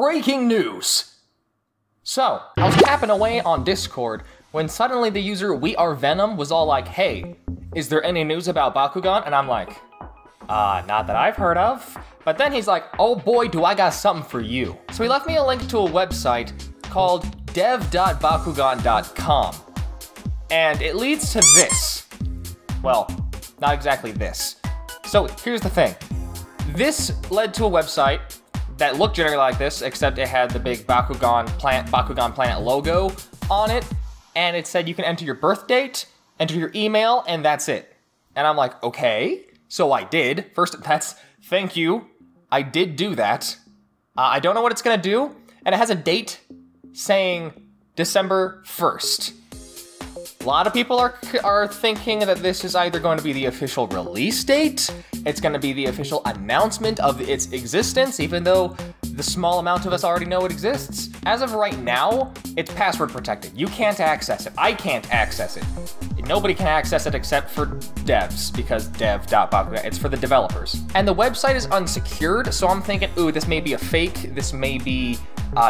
Breaking news! So, I was tapping away on Discord when suddenly the user WeAreVenom was all like, hey, is there any news about Bakugan? And I'm like, not that I've heard of. But then he's like, oh boy, do I got something for you. So he left me a link to a website called dev.bakugan.com. And it leads to this. Well, not exactly this. So here's the thing. This led to a website that looked generally like this, except it had the big Bakugan Planet logo on it, and it said you can enter your birth date, enter your email, and that's it. And I'm like, okay. So I did. First, thank you. I did do that. I don't know what it's gonna do, and it has a date saying December 1st. A lot of people are thinking that this is either going to be the official release date, it's going to be the official announcement of its existence, even though the small amount of us already know it exists. As of right now, it's password protected. You can't access it. I can't access it. Nobody can access it except for devs, because dev.bakugan, it's for the developers. And the website is unsecured, so I'm thinking, ooh, this may be a fake, this may be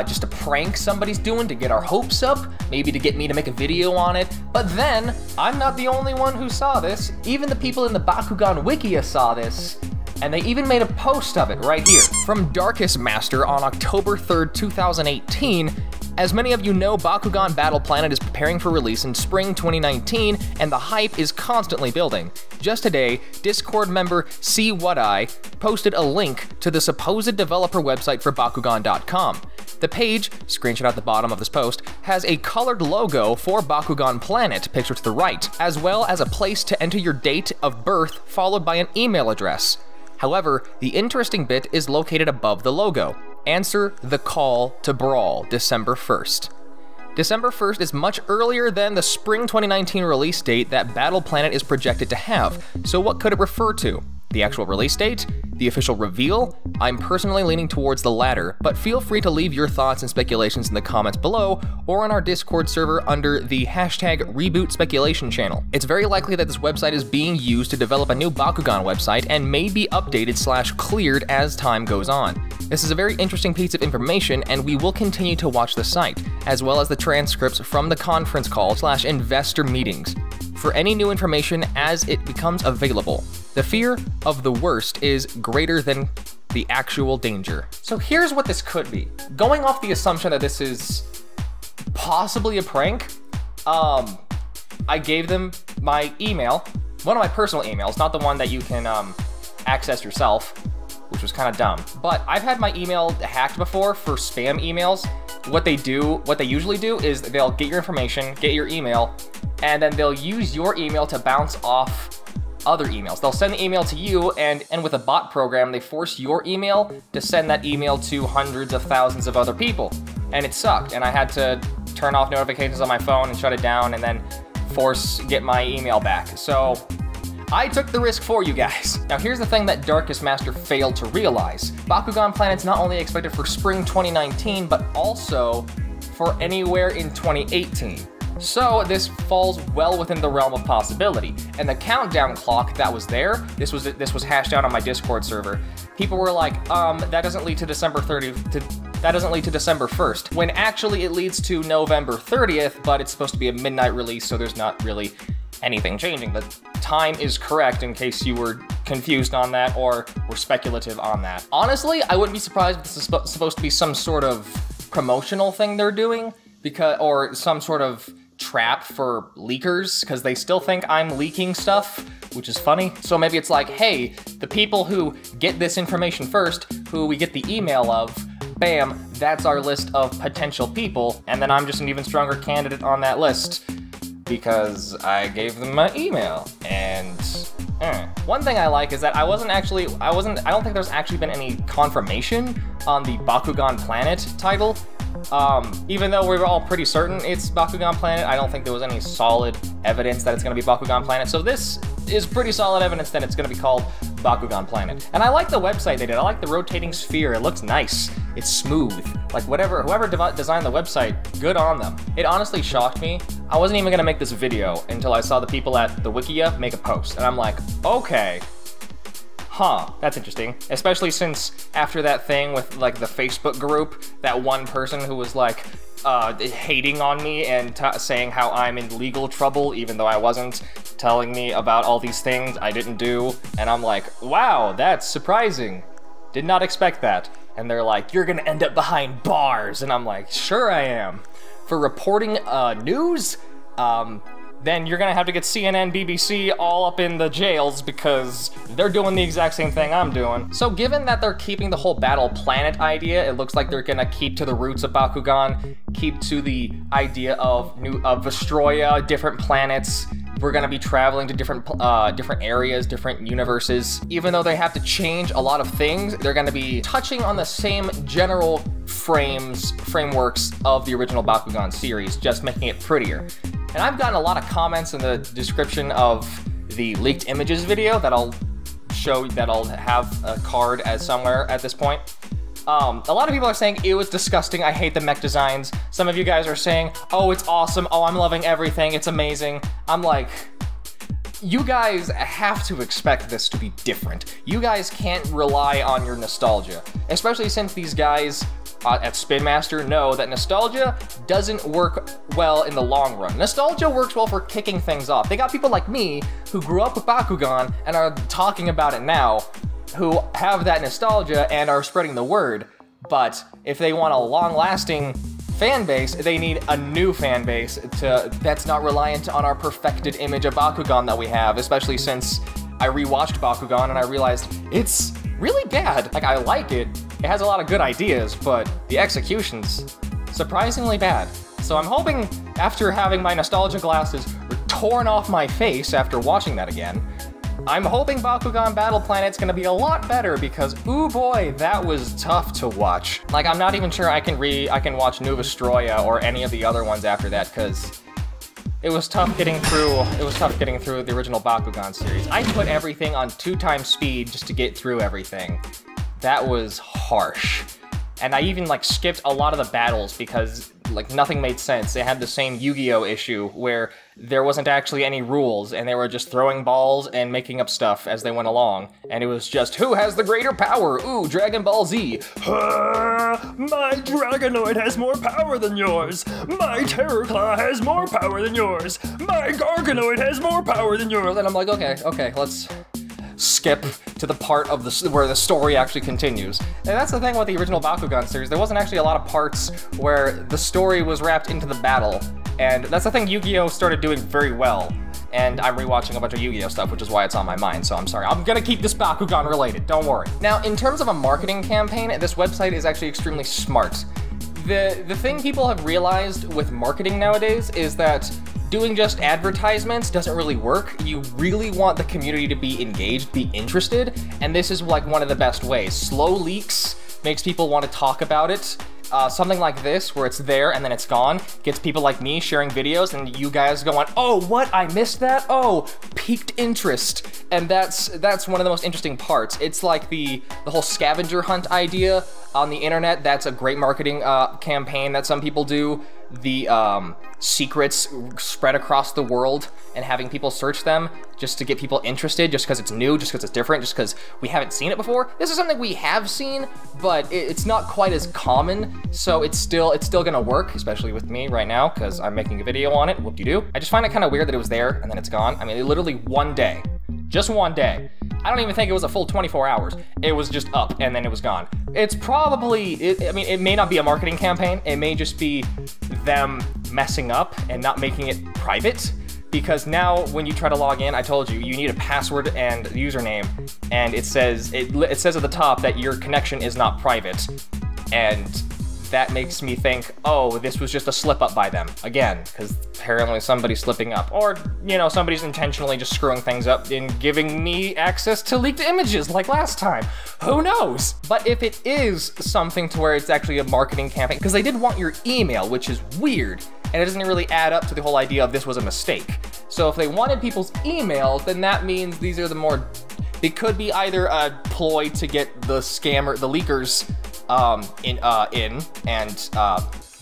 just a prank somebody's doing to get our hopes up, maybe to get me to make a video on it. But then, I'm not the only one who saw this. Even the people in the Bakugan Wikia saw this, and they even made a post of it right here. From Darkest Master on October 3rd, 2018, as many of you know, Bakugan Battle Planet is preparing for release in spring 2019, and the hype is constantly building. Just today, Discord member See What I posted a link to the supposed developer website for Bakugan.com. The page, screenshot at the bottom of this post, has a colored logo for Bakugan Planet, pictured to the right, as well as a place to enter your date of birth followed by an email address. However, the interesting bit is located above the logo. Answer the call to brawl, December 1st. December 1st is much earlier than the spring 2019 release date that Battle Planet is projected to have, so what could it refer to? The actual release date? The official reveal? I'm personally leaning towards the latter, but feel free to leave your thoughts and speculations in the comments below or on our Discord server under the #RebootSpeculation channel. It's very likely that this website is being used to develop a new Bakugan website and may be updated/cleared as time goes on. This is a very interesting piece of information, and we will continue to watch the site, as well as the transcripts from the conference call/investor meetings, for any new information as it becomes available. The fear of the worst is greater than the actual danger. So here's what this could be. Going off the assumption that this is possibly a prank, I gave them my email, one of my personal emails, not the one that you can access yourself, which was kind of dumb. But I've had my email hacked before for spam emails. What they usually do is they'll get your information, get your email, and then they'll use your email to bounce off other emails. They'll send the email to you, and with a bot program, they force your email to send that email to hundreds of thousands of other people. And it sucked, and I had to turn off notifications on my phone and shut it down, and then get my email back. So I took the risk for you guys. Now here's the thing that Darkest Master failed to realize. Bakugan Planet's not only expected for spring 2019, but also for anywhere in 2018. So this falls well within the realm of possibility. And the countdown clock that was there, this was hashed out on my Discord server. People were like, that doesn't lead to December 1st, when actually it leads to November 30th, but it's supposed to be a midnight release, so there's not really anything changing. The time is correct in case you were confused on that or were speculative on that. Honestly, I wouldn't be surprised if this is supposed to be some sort of promotional thing they're doing, or some sort of trap for leakers, because they still think I'm leaking stuff, which is funny. So maybe it's like, hey, the people who get this information first, who we get the email of, bam, that's our list of potential people, and then I'm just an even stronger candidate on that list because I gave them my email. And one thing I like is that I don't think there's actually been any confirmation on the Bakugan Planet title. Even though we were all pretty certain it's Bakugan Planet, I don't think there was any solid evidence that it's going to be Bakugan Planet. So this is pretty solid evidence that it's going to be called Bakugan Planet. And I like the website they did. I like the rotating sphere. It looks nice. It's smooth. Like whoever designed the website, good on them. It honestly shocked me. I wasn't even going to make this video until I saw the people at the Wikia make a post. And I'm like, okay, huh, that's interesting. Especially since after that thing with like the Facebook group, that one person who was like hating on me and saying how I'm in legal trouble even though I wasn't, telling me about all these things I didn't do, and I'm like, wow, that's surprising. Did not expect that. And they're like, you're gonna end up behind bars, and I'm like, sure I am. For reporting news, then you're gonna have to get CNN, BBC all up in the jails because they're doing the exact same thing I'm doing. So given that they're keeping the whole battle planet idea, it looks like they're gonna keep to the roots of Bakugan, keep to the idea of Vestroya, different planets. We're gonna be traveling to different areas, different universes. Even though they have to change a lot of things, they're gonna be touching on the same general frameworks of the original Bakugan series, just making it prettier. And I've gotten a lot of comments in the description of the leaked images video that I'll have a card as somewhere at this point. A lot of people are saying, ew, it's disgusting, I hate the mech designs. Some of you guys are saying, oh, it's awesome, oh, I'm loving everything, it's amazing. I'm like, you guys have to expect this to be different. You guys can't rely on your nostalgia, especially since these guys at Spin Master know that nostalgia doesn't work well in the long run. Nostalgia works well for kicking things off. They got people like me who grew up with Bakugan and are talking about it now, who have that nostalgia and are spreading the word. But if they want a long-lasting fan base, they need a new fan base that's not reliant on our perfected image of Bakugan that we have, especially since I rewatched Bakugan and I realized it's really bad. Like, I like it. It has a lot of good ideas, but the execution's surprisingly bad. So I'm hoping, after having my nostalgia glasses torn off my face after watching that again, I'm hoping Bakugan Battle Planet's gonna be a lot better because, ooh boy, that was tough to watch. Like, I'm not even sure I can watch New Vestroya or any of the other ones after that, because it was tough getting through the original Bakugan series. I put everything on 2x speed just to get through everything. That was harsh. And I even, like, skipped a lot of the battles because, like, nothing made sense. They had the same Yu-Gi-Oh! Issue where there wasn't actually any rules, and they were just throwing balls and making up stuff as they went along. And it was just, who has the greater power? Ooh, Dragon Ball Z. My Dragonoid has more power than yours. My Terror Claw has more power than yours. My Garganoid has more power than yours. And I'm like, okay, let's skip to the part of where the story actually continues. And that's the thing with the original Bakugan series. There wasn't actually a lot of parts where the story was wrapped into the battle. And that's the thing Yu-Gi-Oh! Started doing very well. And I'm rewatching a bunch of Yu-Gi-Oh! Stuff, which is why it's on my mind, so I'm sorry. I'm gonna keep this Bakugan related, don't worry. Now, in terms of a marketing campaign, this website is actually extremely smart. The thing people have realized with marketing nowadays is that doing just advertisements doesn't really work. You really want the community to be engaged, be interested, and this is like one of the best ways. Slow leaks makes people want to talk about it. Something like this, where it's there and then it's gone, gets people like me sharing videos and you guys going, oh, what, I missed that? Oh, piqued interest. And that's one of the most interesting parts. It's like the whole scavenger hunt idea on the internet. That's a great marketing campaign that some people do. The secrets spread across the world and having people search them just to get people interested, just because it's new, just because it's different, just because we haven't seen it before. This is something we have seen, but it's not quite as common, so it's still gonna work, especially with me right now, because I'm making a video on it, whoop-de-doo. I just find it kind of weird that it was there and then it's gone. I mean, literally one day, just one day. I don't even think it was a full 24 hours. It was just up and then it was gone. It's probably, I mean, it may not be a marketing campaign. It may just be them messing up and not making it private. Because now when you try to log in, I told you, you need a password and username. And it says at the top that your connection is not private. And that makes me think, oh, this was just a slip up by them. Again, because apparently somebody's slipping up. Or, you know, somebody's intentionally just screwing things up and giving me access to leaked images like last time. Who knows? But if it is something to where it's actually a marketing campaign, because they did want your email, which is weird, and it doesn't really add up to the whole idea of this was a mistake. So if they wanted people's emails, then that means these are the more, it could be either a ploy to get the leakers in and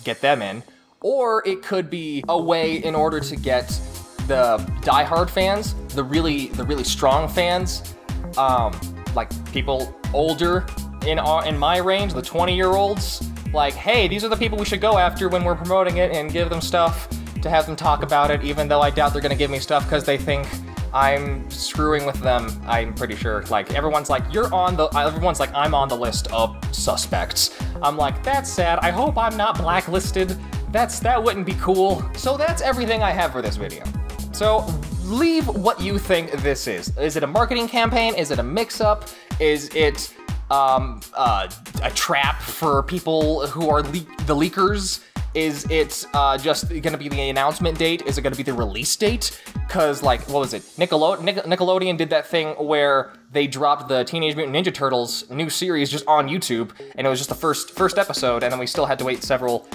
get them in, or it could be a way in order to get the diehard fans, the really strong fans, like people older in my range, the 20-year-olds, like, hey, these are the people we should go after when we're promoting it, and give them stuff to have them talk about it, even though I doubt they're gonna give me stuff because they think I'm screwing with them. I'm pretty sure. Like, everyone's like, everyone's like, I'm on the list of suspects. I'm like, that's sad. I hope I'm not blacklisted. That wouldn't be cool. So that's everything I have for this video. So leave what you think this is. Is it a marketing campaign? Is it a mix-up? Is it a trap for people who are the leakers? Is it just gonna be the announcement date? Is it gonna be the release date? Cause like, what was it? Nickelodeon did that thing where they dropped the Teenage Mutant Ninja Turtles new series just on YouTube, and it was just the first episode, and then we still had to wait several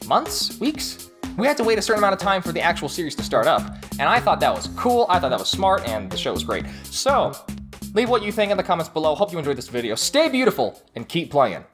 months, weeks? We had to wait a certain amount of time for the actual series to start up, and I thought that was cool, I thought that was smart, and the show was great. So, leave what you think in the comments below. Hope you enjoyed this video. Stay beautiful, and keep playing.